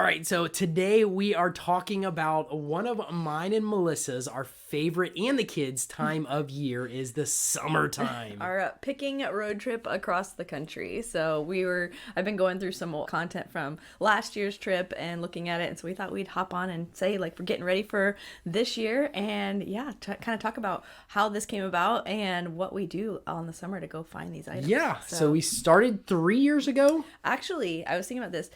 right, so today we are talking about one of mine and Melissa's, our favorite and the kids' time of year is the summertime. Our picking road trip across the country. So I've been going through some content from last year's trip and looking at it. And so we thought we'd hop on and say, like, we're getting ready for this year. And yeah, kind of talk about how this came about and what we do on the summer to go find these items. Yeah, so we started 3 years ago. Actually, I was thinking about this.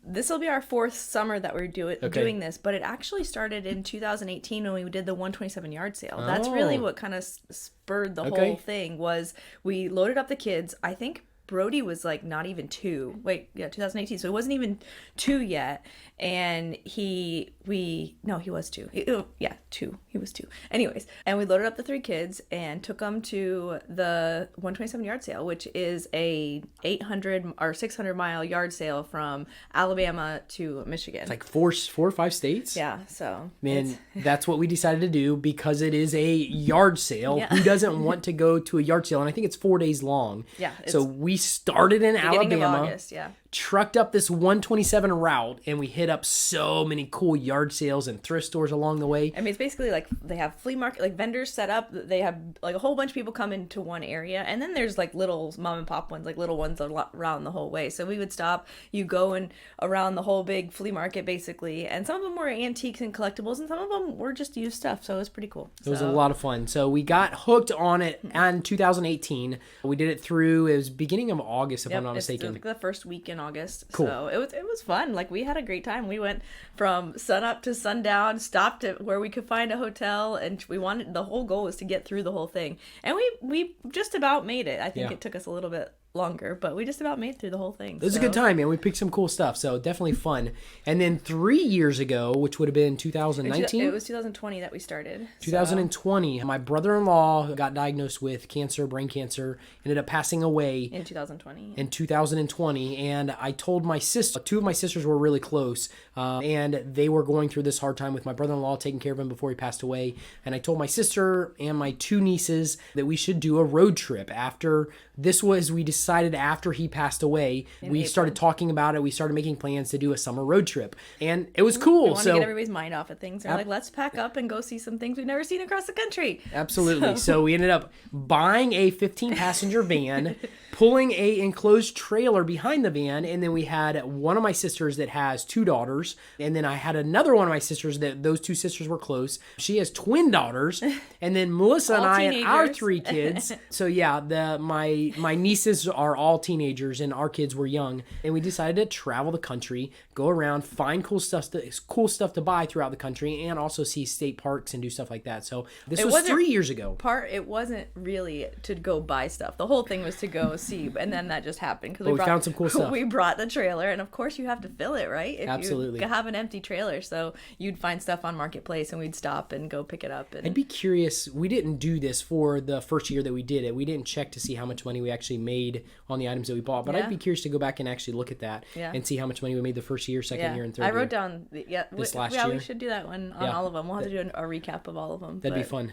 This will be our fourth summer that we're doing this, but it actually started in 2018 when we did the 127 yard sale. That's really what kind of spurred the whole thing. Was we loaded up the kids. I think Brody was like not even 2. 2018. So he wasn't even 2 yet. And he was 2. 2. He was 2. Anyways, and we loaded up the 3 kids and took them to the 127 yard sale, which is a 800 or 600 mile yard sale from Alabama to Michigan. It's like four or 5 states. Yeah. So man, that's what we decided to do because it is a yard sale. Yeah. Who doesn't want to go to a yard sale? And I think it's 4 days long. Yeah. So we started in Alabama. Of August, yeah. Trucked up this 127 route, and we hit up so many cool yard sales and thrift stores along the way. I mean, it's basically like they have flea market, like vendors set up. They have like a whole bunch of people come into one area, and then there's like little mom and pop ones, like little ones around the whole way. So we would stop, you go and around the whole big flea market basically, and some of them were antiques and collectibles, and some of them were just used stuff. So it was pretty cool. It was a lot of fun. So we got hooked on it in 2018. We did it through, it was beginning of August, if I'm not mistaken. It's the first week in August. Cool. So it was fun. Like, we had a great time. We went from sun up to sundown, stopped at where we could find a hotel, and the whole goal was to get through the whole thing. And we just about made it. I think it took us a little bit longer, but we just about made through the whole thing. It was a good time, man. We picked some cool stuff, so definitely fun. And then 3 years ago, which would have been 2019? It was 2020 that we started. 2020. My brother-in-law got diagnosed with cancer, brain cancer, ended up passing away. In 2020. In 2020. And I told my sister, 2 of my sisters were really close, and they were going through this hard time with my brother-in-law taking care of him before he passed away. And I told my sister and my 2 nieces that we should do a road trip after. We decided after he passed away, we started talking about it. We started making plans to do a summer road trip, and it was cool. We want to get everybody's mind off of things. We're like, let's pack up and go see some things we've never seen across the country. Absolutely. So we ended up buying a 15-passenger van, pulling a enclosed trailer behind the van, and then we had one of my sisters that has 2 daughters, and then I had another one of my sisters that those 2 sisters were close. She has twin daughters, and then Melissa and I and our 3 kids. So yeah, my nieces are all teenagers, and our kids were young, and we decided to travel the country, go around, find cool stuff to buy throughout the country, and also see state parks and do stuff like that. So this was 3 years ago. It wasn't really to go buy stuff. The whole thing was to go see, and then that just happened because we found some cool stuff. We brought the trailer, and of course you have to fill it, right? Absolutely. You have an empty trailer, so you'd find stuff on Marketplace, and we'd stop and go pick it up. I'd be curious. We didn't do this for the first year that we did it. We didn't check to see how much money we actually made on the items that we bought, but I'd be curious to go back and actually look at that and see how much money we made the first year, second year, and third year. I wrote down this last year. We should do that one on all of them. We'll have to do a recap of all of them. That'd be fun.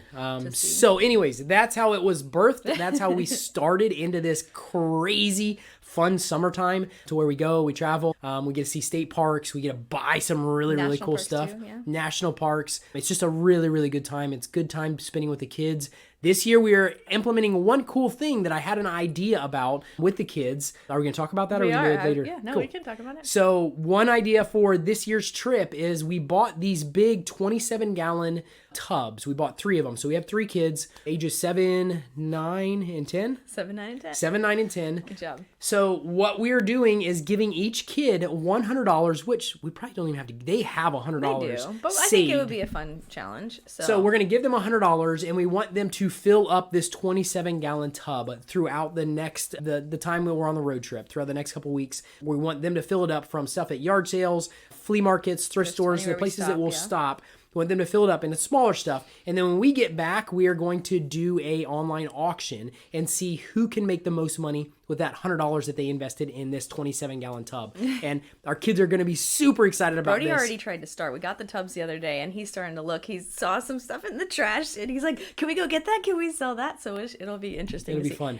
So anyways, that's how it was birthed. That's how we started into this crazy fun summertime, to where we go, we travel, we get to see state parks, we get to buy some really cool stuff. Too, yeah. National parks. It's just a really good time. It's good time spending with the kids. This year we are implementing one cool thing that I had an idea about with the kids. Are we going to talk about that, or are we going to do it later? Yeah, no, cool. We can talk about it. So one idea for this year's trip is we bought these big 27-gallon tubs. We bought 3 of them. So we have 3 kids, ages 7, 9, and 10. 7, 9, and 10. 7, 9, and 10. Good job. So what we are doing is giving each kid $100, which we probably don't even have to. They have $100. They do, but saved. I think it would be a fun challenge. So we're going to give them $100, and we want them to fill up this 27-gallon tub throughout the time that we're on the road trip, throughout the next couple weeks. We want them to fill it up from stuff at yard sales, flea markets, thrift stores, the places that we'll stop. We want them to fill it up into smaller stuff. And then when we get back, we are going to do a online auction and see who can make the most money with that $100 that they invested in this 27-gallon tub. And our kids are going to be super excited about Brody this. already tried to start. We got the tubs the other day, and he's starting to look. He saw some stuff in the trash, and he's like, "Can we go get that? Can we sell that?" So it'll be interesting. It'll to be see. fun.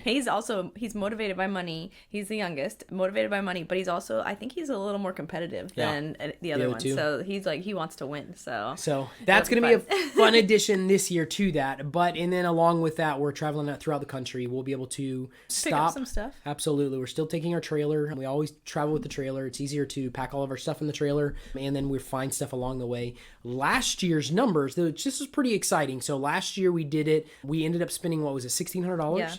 He's motivated by money. He's the youngest, motivated by money, but I think he's a little more competitive than the other ones. So he's like, he wants to win. So that's going to be a fun addition this year to that. And then along with that, we're traveling out throughout the country. We'll be able to pick up some stuff. Absolutely. We're still taking our trailer. We always travel with the trailer. It's easier to pack all of our stuff in the trailer, and then we find stuff along the way. Last year's numbers, this was pretty exciting. So last year we did it. We ended up spending, what was it, $1,600? Yeah.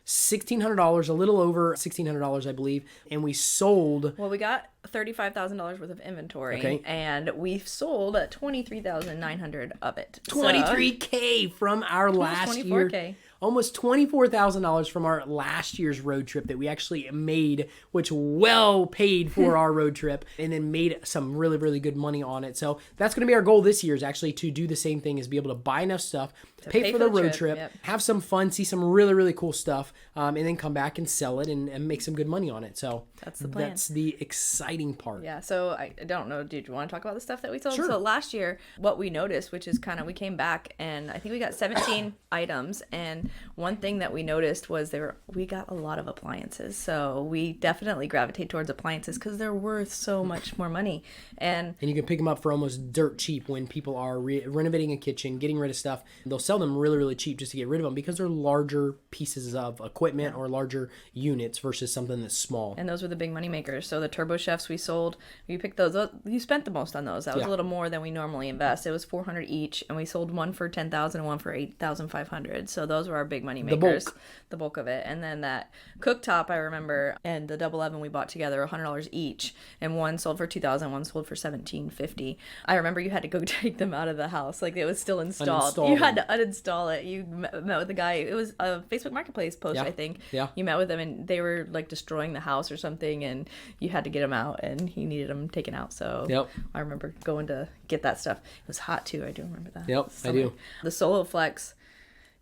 $1,600, a little over $1,600, I believe, and we sold. Well, we got $35,000 worth of inventory, and we sold $23,900 of it. $23K from our last year. Almost $24,000 from our last year's road trip that we actually made, which well paid for our road trip, and then made some really, really good money on it. So that's going to be our goal this year, is actually to do the same thing, is be able to buy enough stuff, pay for the road trip, have some fun, see some really, really cool stuff, and then come back and sell it and make some good money on it. So that's the plan. That's the exciting part. Yeah. So I don't know. Did you want to talk about the stuff that we sold? Sure. So last year, what we noticed, which is we came back, and I think we got 17 items, and one thing that we noticed was we got a lot of appliances. So we definitely gravitate towards appliances because they're worth so much more money. And you can pick them up for almost dirt cheap when people are renovating a kitchen, getting rid of stuff. They'll sell them really, really cheap just to get rid of them because they're larger pieces of equipment or larger units versus something that's small. And those were the big money makers. So the Turbo Chefs we sold, you picked those up. You spent the most on those. That was a little more than we normally invest. It was $400 each, and we sold one for $10,000 and one for $8,500. So those were our big money makers. The bulk of it. And then that cooktop, I remember, and the double oven we bought together, $100 each, and one sold for $2,000, one sold for $1,750. I remember you had to go take them out of the house, like it was still installed. You had to uninstall it. You met with the guy. It was a Facebook Marketplace post, I think. Yeah. You met with them, and they were like destroying the house or something, and you had to get them out, and he needed them taken out. So I remember going to get that stuff. It was hot too. I do remember that. Yep, I do. The Solo Flex.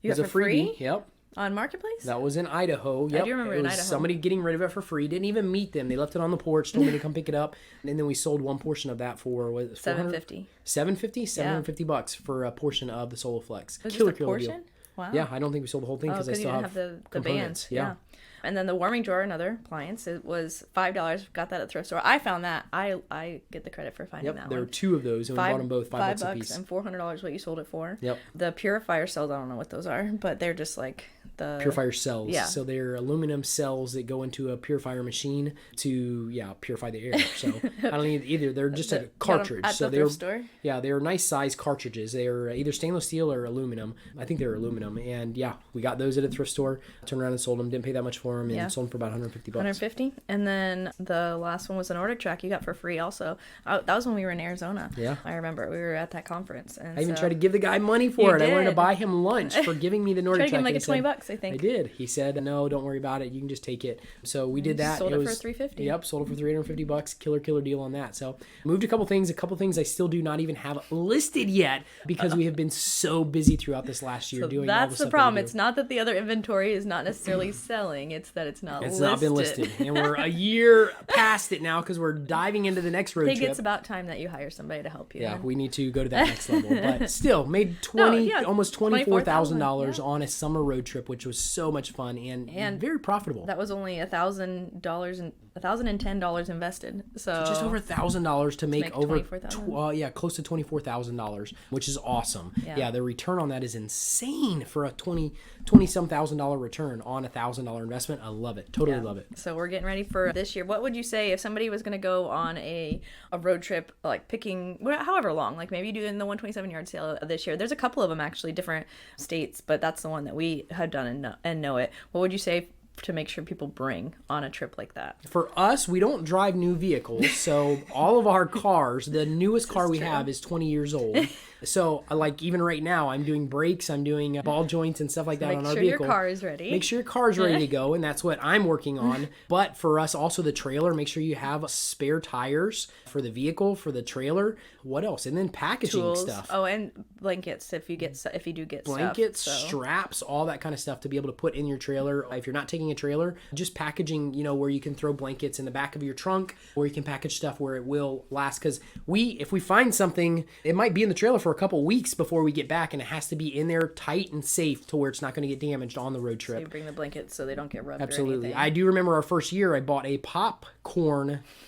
You got for free? Yep. On Marketplace? That was in Idaho. Yep. I do remember it was in Idaho. Somebody getting rid of it for free. Didn't even meet them. They left it on the porch, told me to come pick it up. And then we sold one portion of that for $750. $750 for a portion of the Solo Flex. Was it a portion? Deal. Wow. Yeah, I don't think we sold the whole thing because I still have the components. bands. Yeah. And then the warming drawer, another appliance, it was $5. Got that at thrift store. I found that. I get the credit for finding that one. There were two of those, and we bought them both $5 a piece. And $400 what you sold it for. Yep. The purifier cells, I don't know what those are, but they're just like the purifier cells. Yeah. So they're aluminum cells that go into a purifier machine to purify the air. So I don't need either. They're just a cartridge. At the thrift store? Yeah, they're nice size cartridges. They're either stainless steel or aluminum. I think they're aluminum. And we got those at a thrift store. Turned around and sold them. Didn't pay that much for them, and sold them for about $150. $150. And then the last one was an order track you got for free also. That was when we were in Arizona. Yeah. I remember we were at that conference. And I even tried to give the guy money for it. I wanted to buy him lunch for giving me the Nordic track. Tried to give him like $20, I think. I did. He said, no, don't worry about it. You can just take it. So we did that. Sold it for $350. Yep, sold it for $350. Killer deal on that. So moved a couple things I still do not even have listed yet because we have been so busy throughout this last year doing all the stuff. That's the problem. It's not that the other inventory is not necessarily selling. It's that it's not listed. It's not been listed. And we're a year past it now because we're diving into the next road trip. I think it's about time that you hire somebody to help you. Yeah, we need to go to that next level. But still, made almost $24,000 on a summer road trip, which was so much fun and very profitable. That was only $1,010 invested. So just over $1,000 to make over close to $24,000, which is awesome. Yeah, the return on that is insane for a $20-some thousand return on $1,000 investment. I love it. Totally love it. So we're getting ready for this year. What would you say if somebody was going to go on a road trip, like picking however long, like maybe doing the 127-yard sale this year? There's a couple of them actually, different states, but that's the one that we have done and know it. What would you say to make sure people bring on a trip like that? For us, we don't drive new vehicles, so all of our cars, the newest car we have is 20 years old. So like even right now, I'm doing brakes, I'm doing ball joints and stuff like that on our vehicle. Make sure your car is ready. Make sure your car's ready to go, and that's what I'm working on. But for us, also the trailer, make sure you have spare tires for the vehicle, for the trailer. What else? And then packaging Tools. stuff. Oh, and blankets if you do get blankets, stuff, so. straps, all that kind of stuff to be able to put in your trailer. If you're not taking a trailer, just packaging, where you can throw blankets in the back of your trunk, or you can package stuff where it will last. Because if we find something, it might be in the trailer for a couple weeks before we get back, and it has to be in there tight and safe to where it's not going to get damaged on the road trip. So you bring the blankets so they don't get rubbed. Absolutely. Or anything. I do remember our first year, I bought a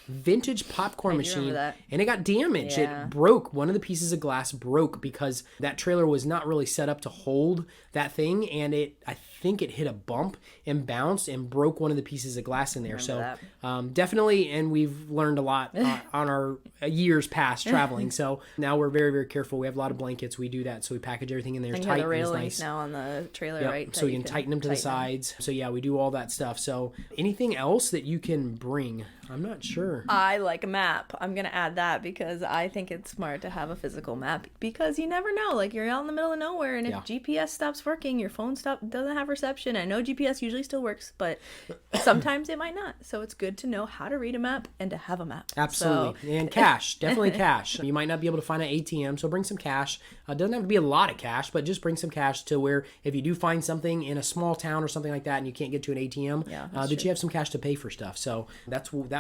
vintage popcorn machine, and it got damaged. Yeah. It broke. One of the pieces of glass broke because that trailer was not really set up to hold that thing, and I think it hit a bump and bounced and broke one of the pieces of glass in there. Definitely, and we've learned a lot on our years past traveling. So now we're very, very careful. We have a lot of blankets. We do that, so we package everything in there and tight. You have the railings nice. now on the trailer, yep. right? So you can tighten them to the sides. So yeah, we do all that stuff. So anything else that you can bring? I'm not sure. I like a map. I'm going to add that because I think it's smart to have a physical map because you never know. Like you're out in the middle of nowhere, and if GPS stops working, your phone doesn't have reception. I know GPS usually still works, but sometimes it might not. So it's good to know how to read a map and to have a map. Absolutely. And cash. Definitely cash. You might not be able to find an ATM, so bring some cash. It doesn't have to be a lot of cash, but just bring some cash to where if you do find something in a small town or something like that and you can't get to an ATM, that you have some cash to pay for stuff. So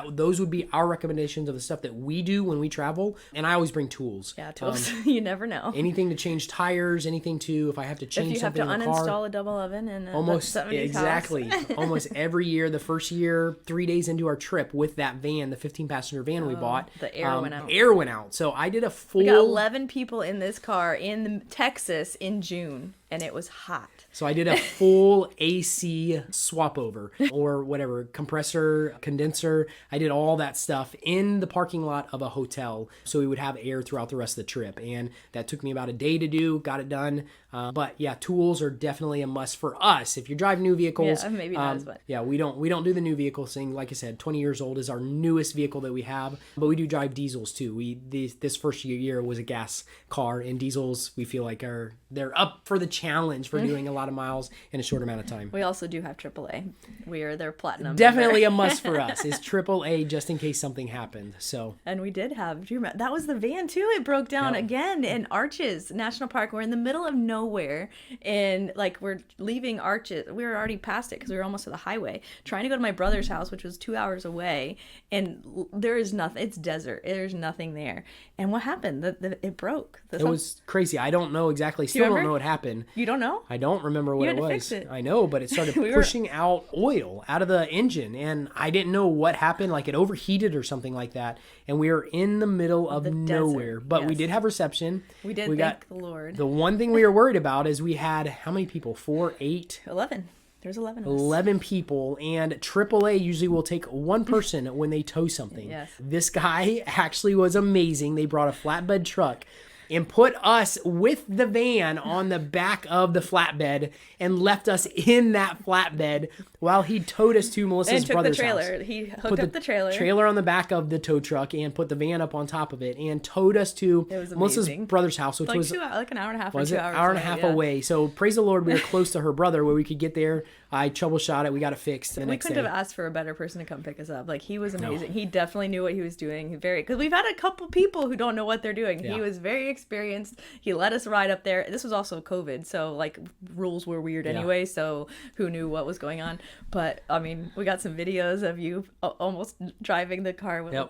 those would be our recommendations of the stuff that we do when we travel. And I always bring tools. Yeah, tools. You never know. Anything to change tires, anything to, if I have to change something in the car. If you have to uninstall a double oven in almost exactly. Almost every year, the first year, 3 days into our trip with that van, the 15-passenger van we bought, the air went out. Air went out. So I did a full... We got 11 people in this car in Texas in June, and it was hot. So I did a full AC swap over, or whatever, compressor, condenser. I did all that stuff in the parking lot of a hotel so we would have air throughout the rest of the trip. And that took me about a day to do, got it done. But yeah, tools are definitely a must for us. If you're driving new vehicles, maybe not as much. Yeah, we don't do the new vehicle thing. Like I said, 20 years old is our newest vehicle that we have, but we do drive diesels too. This first year was a gas car, and diesels we feel like they're up for the challenge for doing a lot of miles in a short amount of time. We also do have AAA. We are their platinum. Definitely a must for us is AAA just in case something happened. So. And we did have. Do you remember? That was the van too. It broke down again in Arches National Park. We're in the middle of nowhere, and like we're leaving Arches. We were already past it because we were almost to the highway, trying to go to my brother's house, which was 2 hours away, and there is nothing. It's desert. There's nothing there. And what happened? It broke. It was crazy. I don't know exactly. Still don't know what happened. You don't know? I don't remember what it was. Fix it. I know, but it started pushing out oil out of the engine, and I didn't know what happened. Like it overheated or something like that. And we were in the middle of nowhere, but we did have reception. We did. Thank the Lord. The one thing we were worried about is we had how many people? 4, 8, 11. There's 11 of us. 11 people, and AAA usually will take one person when they tow something. Yes. This guy actually was amazing. They brought a flatbed truck and put us with the van on the back of the flatbed and left us in that flatbed while he towed us to Melissa's brother's house. He hooked up the trailer on the back of the tow truck and put the van up on top of it and towed us to Melissa's brother's house, which was like an hour and a half or 2 hours. Hour and a half away. So praise the Lord, we were close to her brother where we could get there. I troubleshot it. We got it fixed. We couldn't have asked for a better person to come pick us up. Like he was amazing. No. He definitely knew what he was doing. Because we've had a couple people who don't know what they're doing. Yeah. He was very experienced. He let us ride up there. This was also COVID, so like rules were weird anyway. So who knew what was going on? But I mean, we got some videos of you almost driving the car. That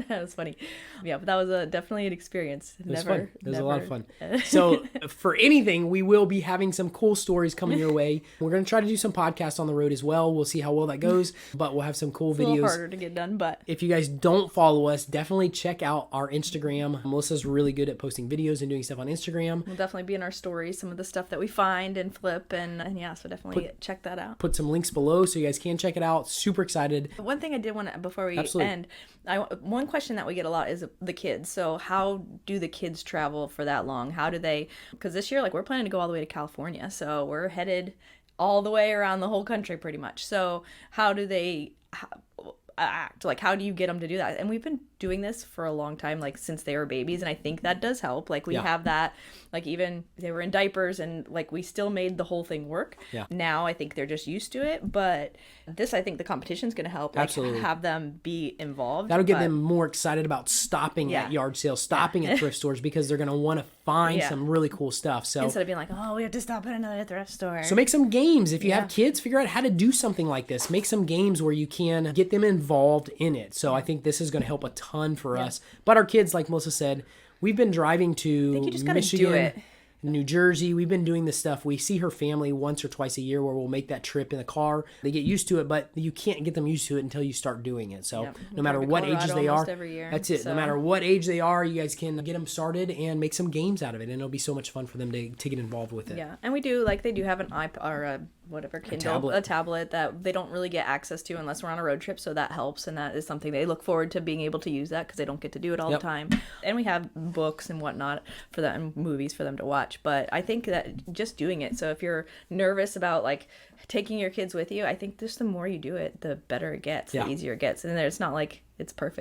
was funny. Yeah, but that was definitely an experience. It was fun. It was a lot of fun. So for anything, we will be having some cool stories coming your way. We're going to try to do some podcasts on the road as well. We'll see how well that goes, but we'll have some cool videos. A little harder to get done, but if you guys don't follow us, definitely check out our Instagram. Melissa's really good at posting videos and doing stuff on Instagram. We'll definitely be in our stories, some of the stuff that we find and flip, and yeah, so definitely check that out. Put some links below so you guys can check it out. Super excited. One thing I did want to, before we end, one question that we get a lot is the kids. So how do the kids travel for that long? How do they, because this year, like we're planning to go all the way to California, so we're headed all the way around the whole country pretty much. So how do they, act? Like, how do you get them to do that? And we've been doing this for a long time, like since they were babies, and I think that does help. Like we have that, like even they were in diapers and like we still made the whole thing work. Now I think they're just used to it, but this, I think the competition's going to help, like Absolutely. have them be involved. That'll get them more excited about stopping at yard sales, stopping at thrift stores, because they're going to want to find some really cool stuff. So instead of being like, oh, we have to stop at another thrift store. So make some games. If you have kids, figure out how to do something like this. Make some games where you can get them involved in it. So I think this is going to help a ton for us. But our kids, like Melissa said, we've been driving to Michigan, New Jersey. We've been doing this stuff. We see her family once or twice a year where we'll make that trip in the car. They get used to it, but you can't get them used to it until you start doing it. So no matter what ages they are, that's it. So. No matter what age they are, you guys can get them started and make some games out of it. And it'll be so much fun for them to get involved with it. Yeah. And we do, like, they do have an iPad or a Kindle, a tablet that they don't really get access to unless we're on a road trip. So that helps. And that is something they look forward to being able to use that because they don't get to do it all the time. And we have books and whatnot for them and movies for them to watch. But I think that just doing it. So if you're nervous about like taking your kids with you, I think just the more you do it, the better it gets, the easier it gets. And it's not like it's but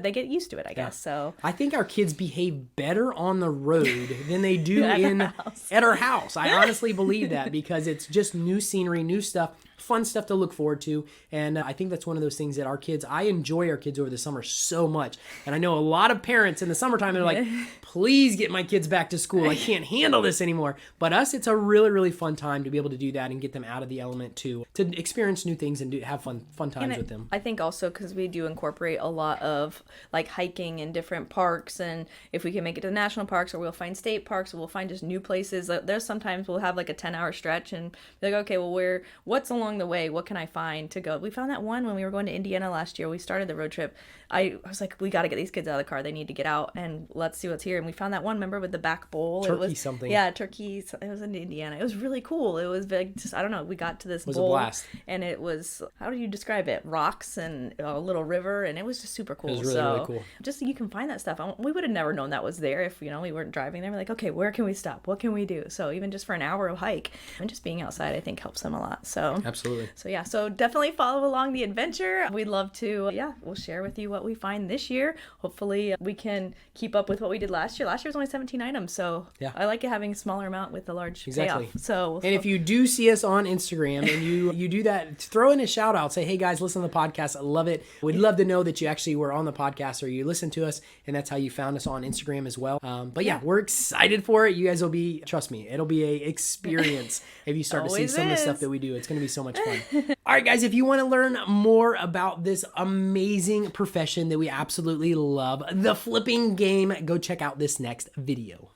they get used to it, I guess. So I think our kids behave better on the road than they do at our house. I honestly believe that because it's just new scenery, new stuff, fun stuff to look forward to. And I think that's one of those things that I enjoy our kids over the summer so much. And I know a lot of parents in the summertime, they're like, please get my kids back to school. I can't handle this anymore. But us, it's a really, really fun time to be able to do that and get them out of the element to experience new things and have fun times with them. I think also because we do incorporate a lot of like hiking in different parks, and if we can make it to the national parks, or we'll find state parks, or we'll find just new places. There's sometimes we'll have like a 10-hour stretch and be like, okay, well, what's along the way? What can I find to go? We found that one when we were going to Indiana last year. We started the road trip. I was like, we got to get these kids out of the car. They need to get out and let's see what's here. And we found that one, remember, with the back bowl. Something. Yeah, turkey. It was in Indiana. It was really cool. It was big. Just, I don't know. We got to this bowl. It was a blast. And it was, how do you describe it? Rocks and a little river. And it was just super cool. It was really cool. Just you can find that stuff. We would have never known that was there if, we weren't driving there. We're like, okay, where can we stop? What can we do? So even just for an hour of hike and just being outside, I think helps them a lot. So absolutely. So definitely follow along the adventure. We'd love to, we'll share with you what we find this year. Hopefully we can keep up with what we did last year. Last year was only 17 items, so I like it having a smaller amount with a large payoff. So if you do see us on Instagram and you do that, throw in a shout out, say, hey guys, listen to the podcast. I love it. We'd love to know that you actually were on the podcast or you listened to us, and that's how you found us on Instagram as well. But we're excited for it. You guys will be, trust me, it'll be a experience if you start to see some of the stuff that we do. It's going to be so much fun. All right, guys, if you want to learn more about this amazing profession that we absolutely love, the flipping game, go check out this next video.